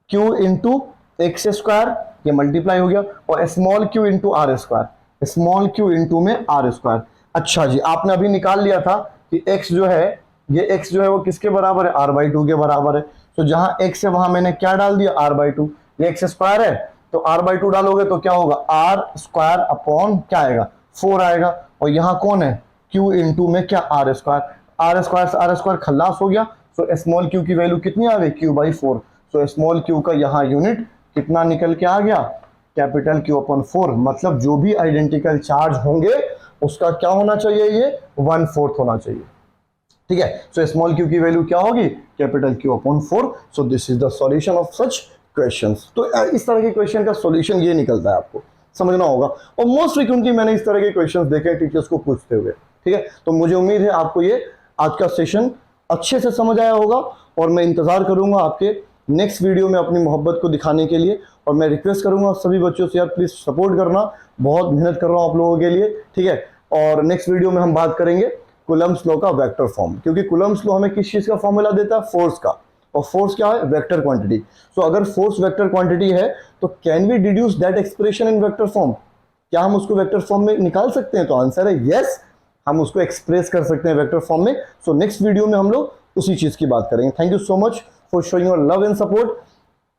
क्यू इंटू एक्स स्क्वायर, ये मल्टीप्लाई हो गया, और small Q into R square, small Q into में आर स्क्वायर। अच्छा जी, आपने अभी निकाल लिया था कि x जो है, ये x जो है वो किसके बराबर है? r/2 के बराबर है। तो जहां x है वहां मैंने क्या डाल दिया? r/2। ये x स्क्वायर है तो r/2 डालोगे तो क्या होगा? r स्क्वायर अपॉन क्या आएगा? 4 आएगा। और यहाँ कौन है? q इंटू में क्या? r square. r स्क्वायर से r स्क्वायर खल्लास हो गया। सो स्मॉल q की वैल्यू कितनी आ गई? q/4। सो स्मॉल q का यहाँ यूनिट कितना निकल के आ गया? Capital Q upon 4। मतलब जो भी आइडेंटिकल चार्ज होंगे उसका क्या होना चाहिए? ये 1/4 होना चाहिए। ठीक है, सो स्मॉल q की वैल्यू क्या होगी? Capital Q upon 4। So this is the solution of such questions. तो इस तरह के क्वेश्चन का सॉल्यूशन ये निकलता है, आपको समझना होगा। और मोस्ट फ्रीक्वेंटली मैंने इस तरह के क्वेश्चंस देखे टीचर्स को पूछते हुए। ठीक है, तो मुझे उम्मीद है आपको ये आज का सेशन अच्छे से समझ आया होगा, और मैं इंतजार करूंगा आपके नेक्स्ट वीडियो में अपनी मोहब्बत को दिखाने के लिए। और मैं रिक्वेस्ट करूंगा सभी बच्चों से, यार प्लीज सपोर्ट करना, बहुत मेहनत कर रहा हूं आप लोगों के लिए। ठीक है, और नेक्स्ट वीडियो में हम बात करेंगे कूलम्ब्स लॉ का वेक्टर फॉर्म, क्योंकि कूलम्ब्स लॉ हमें किस चीज का फॉर्मूला देता है? फोर्स का। और फोर्स क्या है? Vector quantity. सो अगर फोर्स वेक्टर क्वांटिटी है तो can we deduce that expression in vector form? क्या हम उसको वेक्टर फॉर्म में निकाल सकते हैं? तो आंसर है यस, हम उसको एक्सप्रेस कर सकते हैं वेक्टर फॉर्म में। सो नेक्स्ट वीडियो में हम लोग उसी चीज की बात करेंगे। Thank you so much for showing your love and support.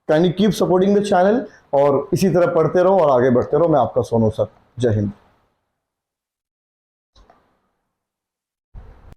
Can you keep supporting the channel, और इसी तरह पढ़ते रहो और आगे बढ़ते रहो। मैं आपका सोनू सर, जय हिंद।